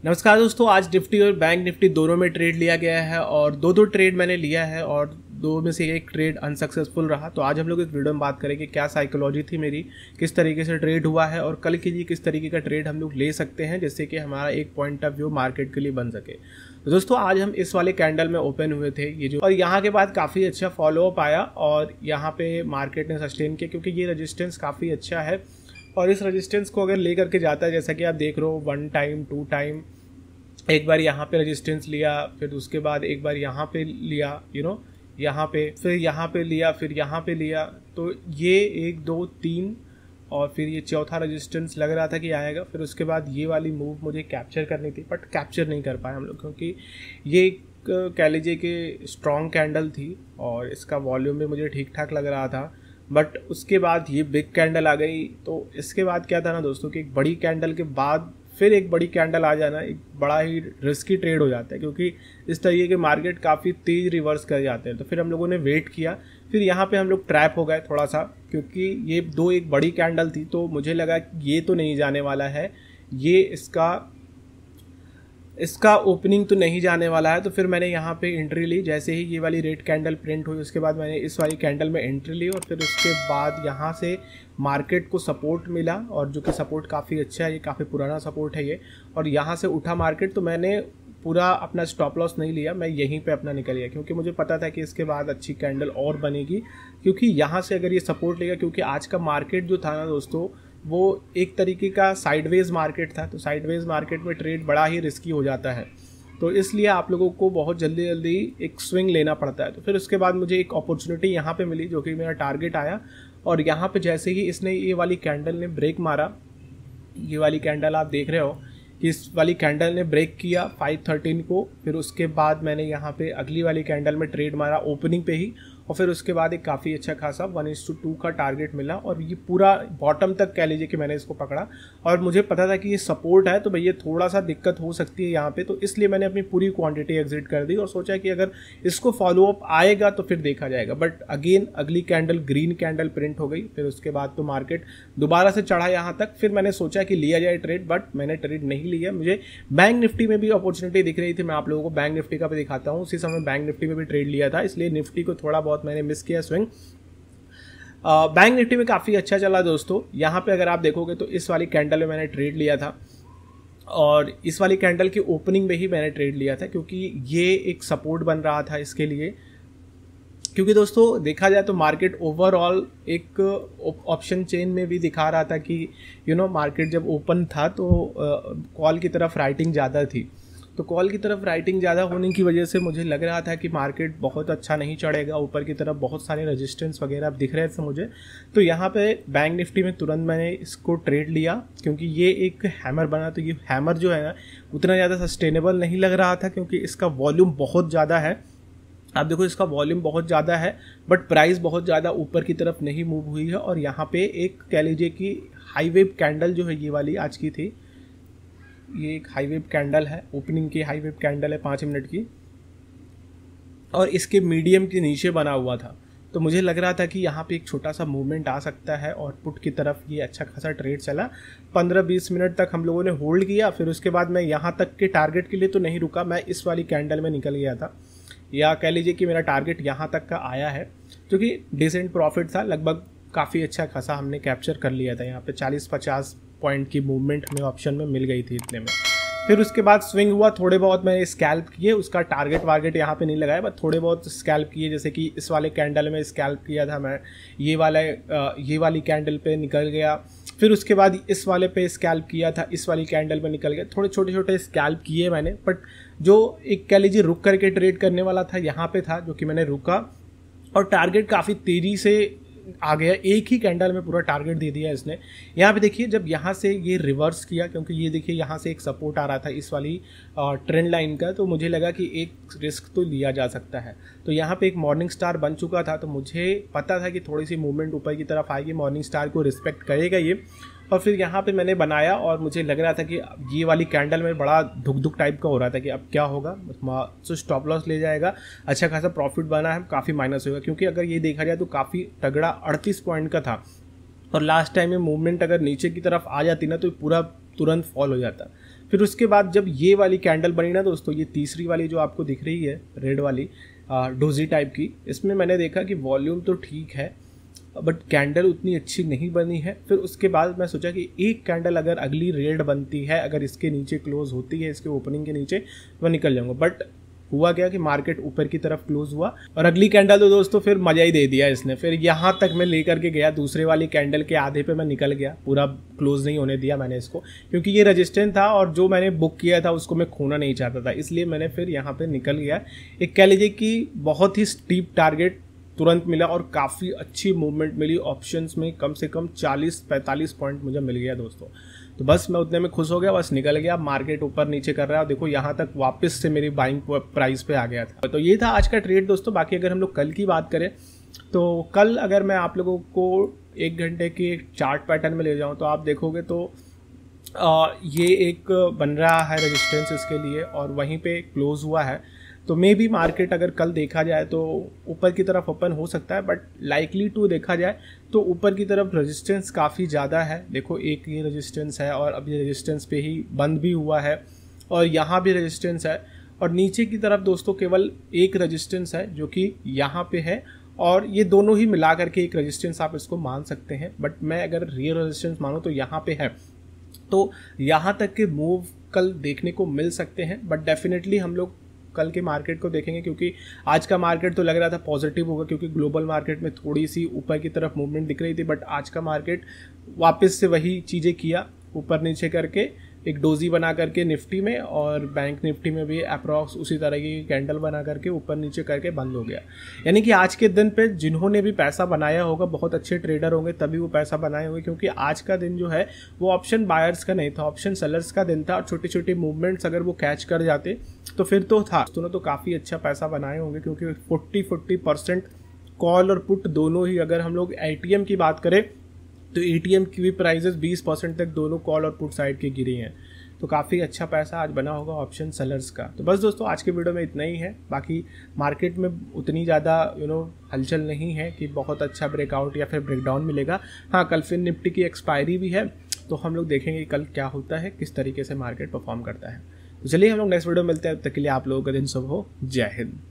नमस्कार दोस्तों, आज निफ्टी और बैंक निफ्टी दोनों में ट्रेड लिया गया है और दो ट्रेड मैंने लिया है और दो में से एक ट्रेड अनसक्सेसफुल रहा। तो आज हम लोग इस वीडियो में बात करेंगे क्या साइकोलॉजी थी मेरी, किस तरीके से ट्रेड हुआ है और कल के लिए किस तरीके का ट्रेड हम लोग ले सकते हैं जिससे कि हमारा एक पॉइंट ऑफ व्यू मार्केट के लिए बन सके। तो दोस्तों आज हम इस वाले कैंडल में ओपन हुए थे ये जो, और यहाँ के बाद काफ़ी अच्छा फॉलोअप आया और यहाँ पे मार्केट ने सस्टेन किया क्योंकि ये रजिस्टेंस काफ़ी अच्छा है और इस रजिस्टेंस को अगर ले करके जाता है जैसा कि आप देख रहे हो 1 टाइम 2 टाइम, एक बार यहाँ पे रेजिस्टेंस लिया, फिर उसके बाद एक बार यहाँ पे लिया, यहाँ पे, फिर यहाँ पे लिया, फिर यहाँ पे लिया। तो ये 1 2 3 और फिर ये चौथा रेजिस्टेंस लग रहा था कि आएगा। फिर उसके बाद ये वाली मूव मुझे कैप्चर करनी थी बट कैप्चर नहीं कर पाए हम लोग क्योंकि ये कह लीजिए कि स्ट्रॉन्ग कैंडल थी और इसका वॉल्यूम भी मुझे ठीक ठाक लग रहा था। बट उसके बाद ये बिग कैंडल आ गई। तो इसके बाद क्या था ना दोस्तों कि एक बड़ी कैंडल के बाद फिर एक बड़ी कैंडल आ जाना एक बड़ा ही रिस्की ट्रेड हो जाता है क्योंकि इस तरीके के मार्केट काफ़ी तेज रिवर्स कर जाते हैं। तो फिर हम लोगों ने वेट किया, फिर यहाँ पे हम लोग ट्रैप हो गए थोड़ा सा क्योंकि ये एक बड़ी कैंडल थी। तो मुझे लगा कि ये तो नहीं जाने वाला है, ये इसका ओपनिंग तो नहीं जाने वाला है। तो फिर मैंने यहाँ पे एंट्री ली। जैसे ही ये वाली रेड कैंडल प्रिंट हुई उसके बाद मैंने इस वाली कैंडल में एंट्री ली और फिर उसके बाद यहाँ से मार्केट को सपोर्ट मिला और जो कि सपोर्ट काफ़ी अच्छा है, ये काफ़ी पुराना सपोर्ट है ये, और यहाँ से उठा मार्केट। तो मैंने पूरा अपना स्टॉप लॉस नहीं लिया, मैं यहीं पे अपना निकल गया क्योंकि मुझे पता था कि इसके बाद अच्छी कैंडल और बनेगी क्योंकि यहाँ से अगर ये सपोर्ट लेगा, क्योंकि आज का मार्केट जो था ना दोस्तों वो एक तरीके का साइडवेज मार्केट था। तो साइडवेज मार्केट में ट्रेड बड़ा ही रिस्की हो जाता है, तो इसलिए आप लोगों को बहुत जल्दी जल्दी एक स्विंग लेना पड़ता है। तो फिर उसके बाद मुझे एक अपॉर्चुनिटी यहाँ पे मिली जो कि मेरा टारगेट आया और यहाँ पे जैसे ही इसने ये वाली कैंडल ने ब्रेक मारा, ये वाली कैंडल आप देख रहे हो कि इस वाली कैंडल ने ब्रेक किया 513 को। फिर उसके बाद मैंने यहाँ पे अगली वाली कैंडल में ट्रेड मारा ओपनिंग पे ही और फिर उसके बाद एक काफ़ी अच्छा खासा 1:2 का टारगेट मिला और ये पूरा बॉटम तक कह लीजिए कि मैंने इसको पकड़ा और मुझे पता था कि ये सपोर्ट है तो भैया थोड़ा सा दिक्कत हो सकती है यहाँ पे। तो इसलिए मैंने अपनी पूरी क्वांटिटी एग्जिट कर दी और सोचा कि अगर इसको फॉलोअप आएगा तो फिर देखा जाएगा। बट अगेन अगली कैंडल ग्रीन कैंडल प्रिंट हो गई। फिर उसके बाद तो मार्केट दोबारा से चढ़ा यहाँ तक। फिर मैंने सोचा कि लिया जाए ट्रेड, बट मैंने ट्रेड नहीं लिया। मुझे बैंक निफ्टी में भी अपॉर्चुनिटी दिख रही थी, मैं आप लोगों को बैंक निफ्टी का भी दिखाता हूँ। उसी समय बैंक निफ्टी में भी ट्रेड लिया था, इसलिए निफ्टी को थोड़ा बहुत मैंने मिस किया स्विंग। बैंक निफ्टी में काफ़ी अच्छा चला दोस्तों। यहाँ पे अगर आप देखोगे तो इस वाली कैंडल में मैंने ट्रेड लिया था और इस वाली कैंडल की ओपनिंग में ही मैंने ट्रेड लिया था क्योंकि ये एक सपोर्ट बन रहा था इसके लिए। क्योंकि दोस्तों देखा जाए तो मार्केट ओवरऑल एक ऑप्शन चेन में भी दिखा रहा था कि मार्केट जब ओपन था तो कॉल की तरफ राइटिंग ज़्यादा थी। तो कॉल की तरफ राइटिंग ज़्यादा होने की वजह से मुझे लग रहा था कि मार्केट बहुत अच्छा नहीं चढ़ेगा, ऊपर की तरफ बहुत सारे रेजिस्टेंस वगैरह दिख रहे थे मुझे। तो यहाँ पे बैंक निफ्टी में तुरंत मैंने इसको ट्रेड लिया क्योंकि ये एक हैमर बना। तो ये हैमर जो है ना उतना ज़्यादा सस्टेनेबल नहीं लग रहा था क्योंकि इसका वॉल्यूम बहुत ज़्यादा है। आप देखो इसका वॉल्यूम बहुत ज़्यादा है बट प्राइस बहुत ज़्यादा ऊपर की तरफ नहीं मूव हुई है। और यहाँ पे एक कह लीजिए कि हाई वेव कैंडल जो है ये वाली आज की थी, ये एक हाई वेव कैंडल है, ओपनिंग की हाई वेव कैंडल है 5 मिनट की और इसके मीडियम के नीचे बना हुआ था। तो मुझे लग रहा था कि यहाँ पे एक छोटा सा मूवमेंट आ सकता है और पुट की तरफ ये अच्छा खासा ट्रेड चला। 15-20 मिनट तक हम लोगों ने होल्ड किया। फिर उसके बाद मैं यहाँ तक के टारगेट के लिए तो नहीं रुका, मैं इस वाली कैंडल में निकल गया था, या कह लीजिए कि मेरा टारगेट यहाँ तक का आया है जो कि डिसेंट प्रॉफिट था। लगभग काफ़ी अच्छा खासा हमने कैप्चर कर लिया था। यहाँ पे 40-50 पॉइंट की मूवमेंट हमें ऑप्शन में मिल गई थी इतने में। फिर उसके बाद स्विंग हुआ, थोड़े बहुत मैंने स्कैल्प किए, उसका टारगेट वारगेट यहाँ पे नहीं लगाया, बस थोड़े बहुत स्कैल्प किए। जैसे कि इस वाले कैंडल में स्कैल्प किया था मैं, ये वाली कैंडल पे निकल गया। फिर उसके बाद इस वाले पे स्कैल्प किया था, इस वाली कैंडल में निकल गया। थोड़े छोटे छोटे स्कैल्प किए मैंने, बट जो एक कह लीजिए रुक करके ट्रेड करने वाला था यहाँ पे था जो कि मैंने रुका और टारगेट काफ़ी तेज़ी से आ गया। एक ही कैंडल में पूरा टारगेट दे दिया इसने। यहाँ पे देखिए जब यहाँ से ये रिवर्स किया, क्योंकि ये देखिए यहाँ से एक सपोर्ट आ रहा था इस वाली ट्रेंड लाइन का, तो मुझे लगा कि एक रिस्क तो लिया जा सकता है। तो यहाँ पे एक मॉर्निंग स्टार बन चुका था, तो मुझे पता था कि थोड़ी सी मूवमेंट ऊपर की तरफ आएगी, मॉर्निंग स्टार को रिस्पेक्ट करेगा ये। और फिर यहाँ पे मैंने बनाया और मुझे लग रहा था कि ये वाली कैंडल में बड़ा धुक टाइप का हो रहा था कि अब क्या होगा, तो स्टॉप लॉस ले जाएगा, अच्छा खासा प्रॉफिट बना है, काफ़ी माइनस होगा। क्योंकि अगर ये देखा जाए तो काफ़ी तगड़ा 38 पॉइंट का था और लास्ट टाइम में मूवमेंट अगर नीचे की तरफ आ जाती ना तो पूरा तुरंत फॉल हो जाता। फिर उसके बाद जब ये वाली कैंडल बनी ना दोस्तों, ये तीसरी वाली जो आपको दिख रही है रेड वाली डोजी टाइप की, इसमें मैंने देखा कि वॉल्यूम तो ठीक है बट कैंडल उतनी अच्छी नहीं बनी है। फिर उसके बाद मैं सोचा कि एक कैंडल अगर अगली रेड बनती है, अगर इसके नीचे क्लोज होती है, इसके ओपनिंग के नीचे, तो मैं निकल जाऊंगा। बट हुआ क्या कि मार्केट ऊपर की तरफ क्लोज हुआ और अगली कैंडल तो दोस्तों फिर मजा ही दे दिया इसने। फिर यहाँ तक मैं लेकर के गया, दूसरे वाली कैंडल के आधे पे मैं निकल गया, पूरा क्लोज नहीं होने दिया मैंने इसको, क्योंकि ये रेजिस्टेंट था और जो मैंने बुक किया था उसको मैं खोना नहीं चाहता था, इसलिए मैंने फिर यहाँ पे निकल गया। एक कह लीजिए कि बहुत ही स्टीप टारगेट तुरंत मिला और काफ़ी अच्छी मूवमेंट मिली ऑप्शंस में, कम से कम 40-45 पॉइंट मुझे मिल गया दोस्तों। तो बस मैं उतने में खुश हो गया, बस निकल गया। मार्केट ऊपर नीचे कर रहा है, देखो यहाँ तक वापस से मेरी बाइंग प्राइस पे आ गया था। तो ये था आज का ट्रेड दोस्तों। बाकी अगर हम लोग कल की बात करें तो कल अगर मैं आप लोगों को 1 घंटे के चार्ट पैटर्न में ले जाऊँ तो आप देखोगे तो ये एक बन रहा है रेजिस्टेंस इसके लिए और वहीं पे क्लोज हुआ है। तो मे बी मार्केट अगर कल देखा जाए तो ऊपर की तरफ ओपन हो सकता है, बट लाइकली टू देखा जाए तो ऊपर की तरफ रेजिस्टेंस काफ़ी ज़्यादा है। देखो एक ये रेजिस्टेंस है और अब ये रेजिस्टेंस पे ही बंद भी हुआ है और यहाँ भी रेजिस्टेंस है और नीचे की तरफ दोस्तों केवल एक रेजिस्टेंस है जो कि यहाँ पे है और ये दोनों ही मिला करके एक रेजिस्टेंस आप इसको मान सकते हैं। बट मैं अगर रियल रेजिस्टेंस मानूँ तो यहाँ पे है, तो यहाँ तक के मूव कल देखने को मिल सकते हैं। बट डेफिनेटली हम लोग कल के मार्केट को देखेंगे, क्योंकि आज का मार्केट तो लग रहा था पॉजिटिव होगा क्योंकि ग्लोबल मार्केट में थोड़ी सी ऊपर की तरफ मूवमेंट दिख रही थी। बट आज का मार्केट वापस से वही चीज़ें किया, ऊपर नीचे करके एक डोजी बना करके निफ्टी में और बैंक निफ्टी में भी अप्रॉक्स उसी तरह की कैंडल बना करके ऊपर नीचे करके बंद हो गया। यानी कि आज के दिन पे जिन्होंने भी पैसा बनाया होगा, बहुत अच्छे ट्रेडर होंगे तभी वो पैसा बनाए होंगे, क्योंकि आज का दिन जो है वो ऑप्शन बायर्स का नहीं था, ऑप्शन सेलर्स का दिन था। और छोटी छोटी मूवमेंट्स अगर वो कैच कर जाते तो फिर तो था, दोनों तो काफ़ी अच्छा पैसा बनाए होंगे, क्योंकि 40% कॉल और पुट दोनों ही, अगर हम लोग ATM की बात करें तो ATM की भी प्राइजेस 20% तक दोनों कॉल और पुट साइड की गिरी हैं। तो काफ़ी अच्छा पैसा आज बना होगा ऑप्शन सेलर्स का। तो बस दोस्तों आज के वीडियो में इतना ही है। बाकी मार्केट में उतनी ज़्यादा हलचल नहीं है कि बहुत अच्छा ब्रेकआउट या फिर ब्रेकडाउन मिलेगा। हाँ, कल फिर निफ्टी की एक्सपायरी भी है, तो हम लोग देखेंगे कल क्या होता है, किस तरीके से मार्केट परफॉर्म करता है। तो चलिए हम लोग नेक्स्ट वीडियो मिलते हैं, तब तक के लिए आप लोगों का दिन शुभ हो। जय हिंद।